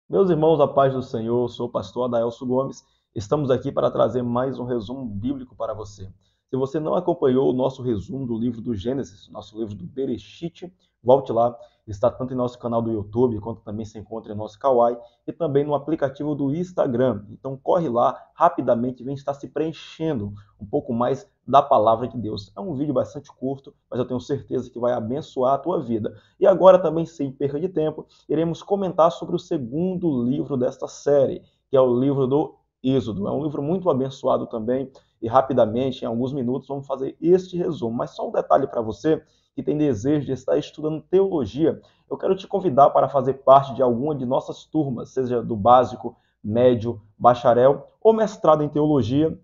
Meus irmãos, a paz do Senhor, sou o pastor Adaelso Gomes. Estamos aqui para trazer mais um resumo bíblico para você. Se você não acompanhou o nosso resumo do livro do Gênesis, nosso livro do Bereshit, volte lá. Está tanto em nosso canal do YouTube, quanto também se encontra em nosso Kawai e também no aplicativo do Instagram. Então corre lá rapidamente, vem estar se preenchendo um pouco mais da palavra de Deus. É um vídeo bastante curto, mas eu tenho certeza que vai abençoar a tua vida. E agora também, sem perda de tempo, iremos comentar sobre o segundo livro desta série, que é o livro do Êxodo. É um livro muito abençoado também, e rapidamente, em alguns minutos, vamos fazer este resumo. Mas só um detalhe para você que tem desejo de estar estudando teologia, eu quero te convidar para fazer parte de alguma de nossas turmas, seja do básico, médio, bacharel ou mestrado em teologia.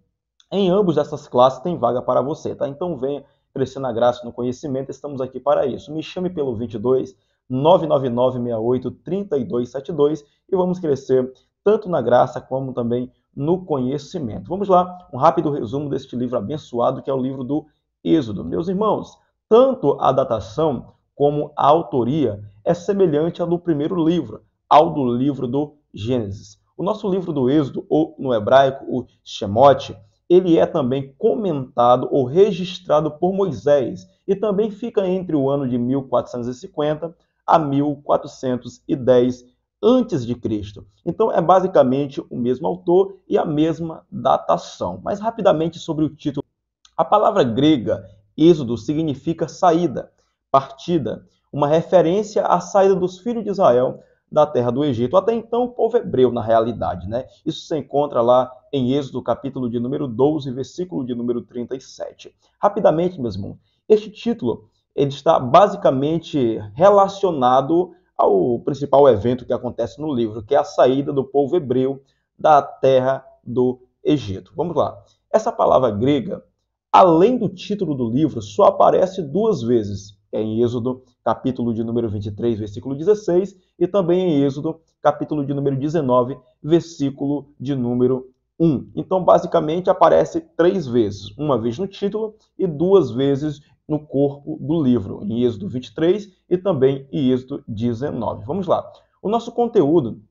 Em ambos dessas classes tem vaga para você, tá? Então venha crescer na graça e no conhecimento, estamos aqui para isso. Me chame pelo 22 99968 3272 e vamos crescer tanto na graça como também no conhecimento. Vamos lá, um rápido resumo deste livro abençoado que é o livro do Êxodo. Meus irmãos, tanto a datação como a autoria é semelhante ao do primeiro livro, ao do livro do Gênesis. O nosso livro do Êxodo, ou no hebraico, o Shemot, ele é também comentado ou registrado por Moisés e também fica entre o ano de 1450 a 1410 antes de Cristo. Então é basicamente o mesmo autor e a mesma datação. Mas rapidamente sobre o título. A palavra grega êxodo significa saída, partida, uma referência à saída dos filhos de Israel da terra do Egito. Até então, o povo hebreu, na realidade, né? Isso se encontra lá em Êxodo, capítulo de número 12, versículo de número 37. Rapidamente, meus irmãos, este título ele está basicamente relacionado ao principal evento que acontece no livro, que é a saída do povo hebreu da terra do Egito. Vamos lá. Essa palavra grega, além do título do livro, só aparece duas vezes. É em Êxodo, capítulo de número 23, versículo 16, e também em Êxodo, capítulo de número 19, versículo de número 1. Então, basicamente, aparece três vezes. Uma vez no título e duas vezes no corpo do livro, em Êxodo 23 e também em Êxodo 19. Vamos lá. O nosso conteúdo,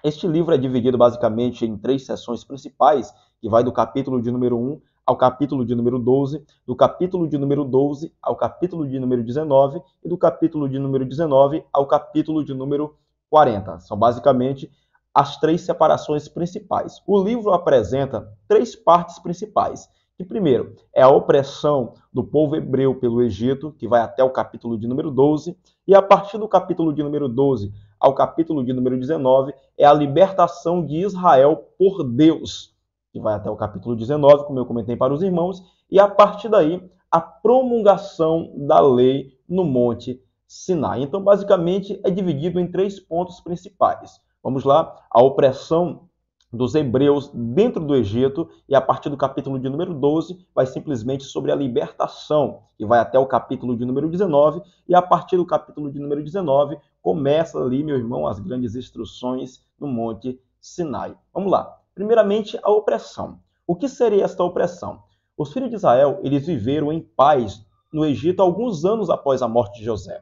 este livro é dividido basicamente em três seções principais, que vai do capítulo de número 1 ao capítulo de número 12, do capítulo de número 12 ao capítulo de número 19 e do capítulo de número 19 ao capítulo de número 40. São basicamente as três separações principais. O livro apresenta três partes principais. Que primeiro é a opressão do povo hebreu pelo Egito, que vai até o capítulo de número 12, e a partir do capítulo de número 12 ao capítulo de número 19 é a libertação de Israel por Deus, que vai até o capítulo 19, como eu comentei para os irmãos, e a partir daí a promulgação da lei no Monte Sinai. Então, basicamente, é dividido em três pontos principais. Vamos lá, a opressão dos hebreus dentro do Egito, e a partir do capítulo de número 12 vai simplesmente sobre a libertação, que vai até o capítulo de número 19, e a partir do capítulo de número 19 começa ali, meu irmão, as grandes instruções no Monte Sinai. Vamos lá. Primeiramente, a opressão. O que seria esta opressão? Os filhos de Israel, eles viveram em paz no Egito alguns anos após a morte de José,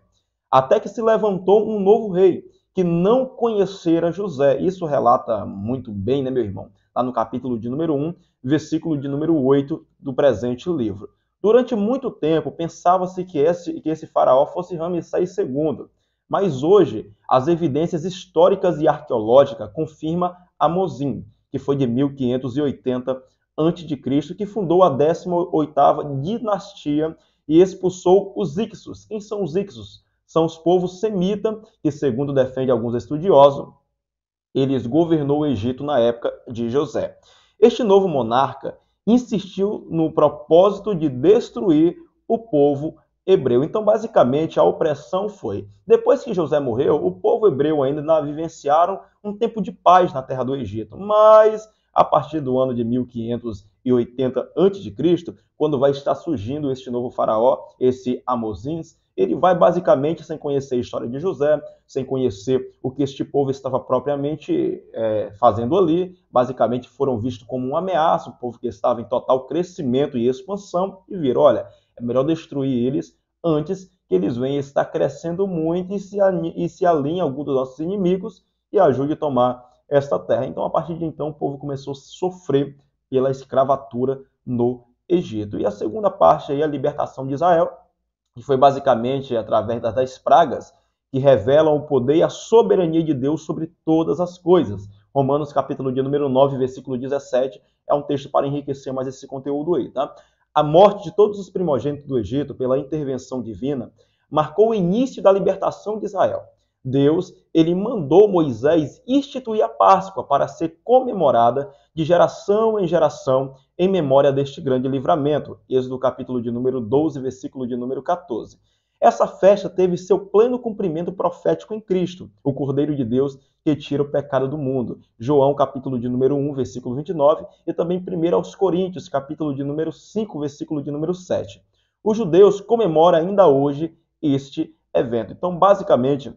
até que se levantou um novo rei, que não conhecera José. Isso relata muito bem, né, meu irmão? Lá no capítulo de número 1, versículo de número 8 do presente livro. Durante muito tempo, pensava-se que esse faraó fosse Ramsés II, mas hoje as evidências históricas e arqueológicas confirmam Amozim, que foi de 1580 a.C., que fundou a 18ª dinastia e expulsou os Ixos. Quem são os Ixos? São os povos semitas, que, segundo defende alguns estudiosos, eles governou o Egito na época de José. Este novo monarca insistiu no propósito de destruir o povo hebreu. Então, basicamente, a opressão foi: depois que José morreu, o povo hebreu ainda vivenciaram um tempo de paz na terra do Egito, mas a partir do ano de 1580 a.C., quando vai estar surgindo este novo faraó, esse Amozins, ele vai basicamente, sem conhecer a história de José, sem conhecer o que este povo estava propriamente fazendo ali, basicamente foram vistos como uma ameaça, um povo que estava em total crescimento e expansão, e viram: olha, é melhor destruir eles antes que eles venham estar crescendo muito e se alinhem a alguns dos nossos inimigos e ajude a tomar esta terra. Então, a partir de então, o povo começou a sofrer pela escravatura no Egito. E a segunda parte aí, a libertação de Israel, que foi basicamente através das pragas, que revelam o poder e a soberania de Deus sobre todas as coisas. Romanos capítulo de número 9, versículo 17, é um texto para enriquecer mais esse conteúdo aí, tá? A morte de todos os primogênitos do Egito pela intervenção divina marcou o início da libertação de Israel. Deus, ele mandou Moisés instituir a Páscoa para ser comemorada de geração em geração em memória deste grande livramento. Êxodo capítulo de número 12, versículo de número 14. Essa festa teve seu pleno cumprimento profético em Cristo, o Cordeiro de Deus que tira o pecado do mundo. João capítulo de número 1, versículo 29, e também 1 aos Coríntios, capítulo de número 5, versículo de número 7. Os judeus comemoram ainda hoje este evento. Então, basicamente,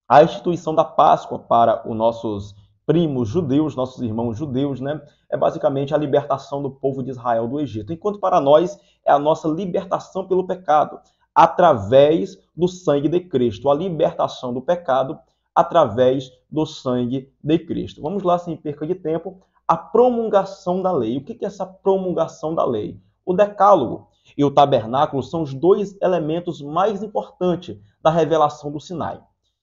a instituição da Páscoa para os nossos primos judeus, nossos irmãos judeus, né, é basicamente a libertação do povo de Israel do Egito, enquanto para nós é a nossa libertação pelo pecado, através do sangue de Cristo, a libertação do pecado através do sangue de Cristo. Vamos lá, sem perca de tempo, a promulgação da lei. O que é essa promulgação da lei? O decálogo e o tabernáculo são os dois elementos mais importantes da revelação do Sinai.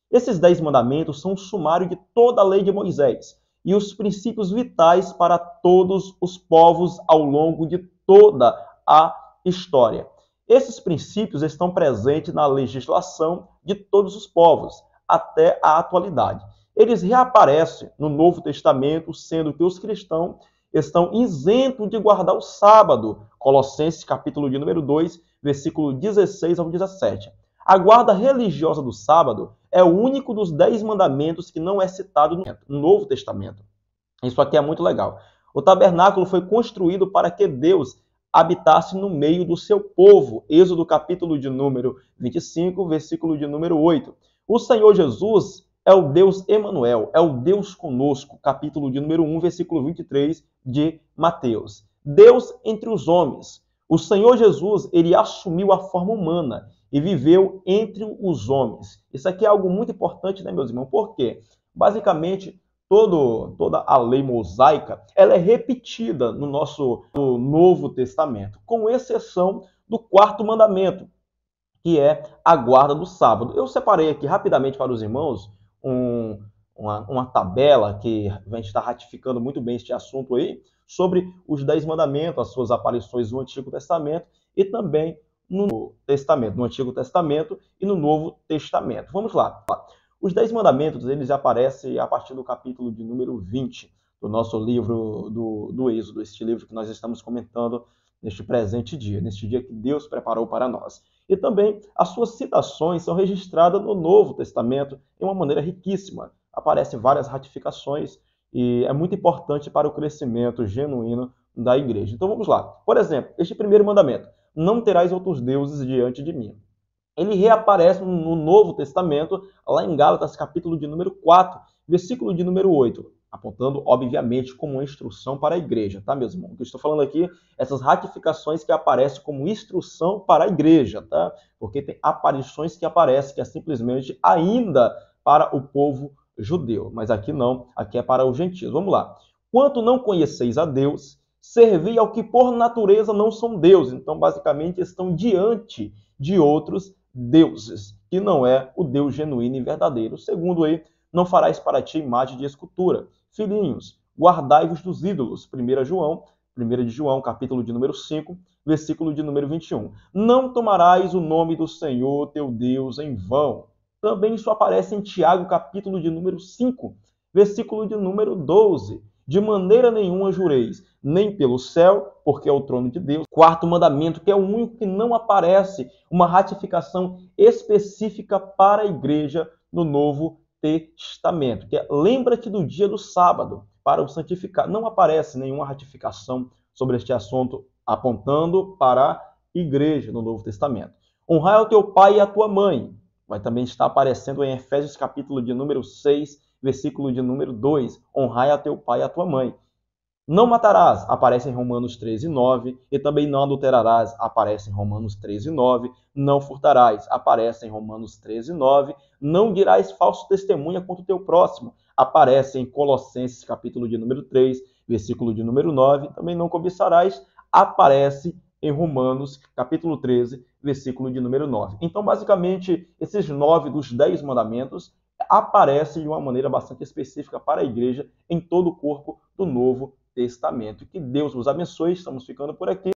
Esses 10 mandamentos são o sumário de toda a lei de Moisés e os princípios vitais para todos os povos ao longo de toda a história. Esses princípios estão presentes na legislação de todos os povos, até a atualidade. Eles reaparecem no Novo Testamento, sendo que os cristãos estão isentos de guardar o sábado. Colossenses capítulo de número 2, versículo 16 ao 17. A guarda religiosa do sábado é o único dos 10 mandamentos que não é citado no Novo Testamento. Isso aqui é muito legal. O tabernáculo foi construído para que Deus habitasse no meio do seu povo. Êxodo capítulo de número 25, versículo de número 8. O Senhor Jesus é o Deus Emanuel, é o Deus conosco. Capítulo de número 1, versículo 23 de Mateus. Deus entre os homens. O Senhor Jesus, ele assumiu a forma humana e viveu entre os homens. Isso aqui é algo muito importante, né, meus irmãos? Por quê? Basicamente, toda a lei mosaica, ela é repetida no Novo Testamento, com exceção do 4º mandamento, que é a guarda do sábado. Eu separei aqui rapidamente para os irmãos uma tabela que a gente está ratificando muito bem este assunto aí, sobre os 10 mandamentos, as suas aparições no Antigo Testamento e também no Testamento, no Antigo Testamento e no Novo Testamento. Vamos lá. Os 10 mandamentos, eles aparecem a partir do capítulo de número 20 do nosso livro do Êxodo, este livro que nós estamos comentando neste presente dia, neste dia que Deus preparou para nós. E também as suas citações são registradas no Novo Testamento de uma maneira riquíssima. Aparecem várias ratificações e é muito importante para o crescimento genuíno da igreja. Então vamos lá. Por exemplo, este primeiro mandamento: não terás outros deuses diante de mim. Ele reaparece no Novo Testamento, lá em Gálatas, capítulo de número 4, versículo de número 8, apontando, obviamente, como uma instrução para a igreja, tá, meus irmãos? O que eu estou falando aqui, essas ratificações que aparecem como instrução para a igreja, tá? Porque tem aparições que aparecem que é simplesmente ainda para o povo judeu, mas aqui não, aqui é para os gentios. Vamos lá. Quanto não conheceis a Deus, servi ao que por natureza não são deuses. Então, basicamente, estão diante de outros deuses, que não é o Deus genuíno e verdadeiro. Segundo aí, não farás para ti imagem de escultura. Filhinhos, guardai-vos dos ídolos. 1 de João, capítulo de número 5, versículo de número 21. Não tomarás o nome do Senhor teu Deus em vão. Também isso aparece em Tiago, capítulo de número 5, versículo de número 12. De maneira nenhuma jureis, nem pelo céu, porque é o trono de Deus. 4º mandamento, que é o único que não aparece uma ratificação específica para a igreja no Novo Testamento, que é lembra-te do dia do sábado para o santificar. Não aparece nenhuma ratificação sobre este assunto apontando para a igreja no Novo Testamento. Honrai ao teu pai e à tua mãe. Vai também estar aparecendo em Efésios capítulo de número 6, versículo de número 2, honrai a teu pai e a tua mãe. Não matarás, aparece em Romanos 13, 9, e também não adulterarás, aparece em Romanos 13, 9, não furtarás, aparece em Romanos 13, 9, não dirás falso testemunha contra o teu próximo, aparece em Colossenses, capítulo de número 3, versículo de número 9. Também não cobiçarás, aparece em Romanos, capítulo 13, versículo de número 9. Então, basicamente, esses 9 dos 10 mandamentos aparecem de uma maneira bastante específica para a igreja em todo o corpo do Novo Testamento. Que Deus vos abençoe. Estamos ficando por aqui.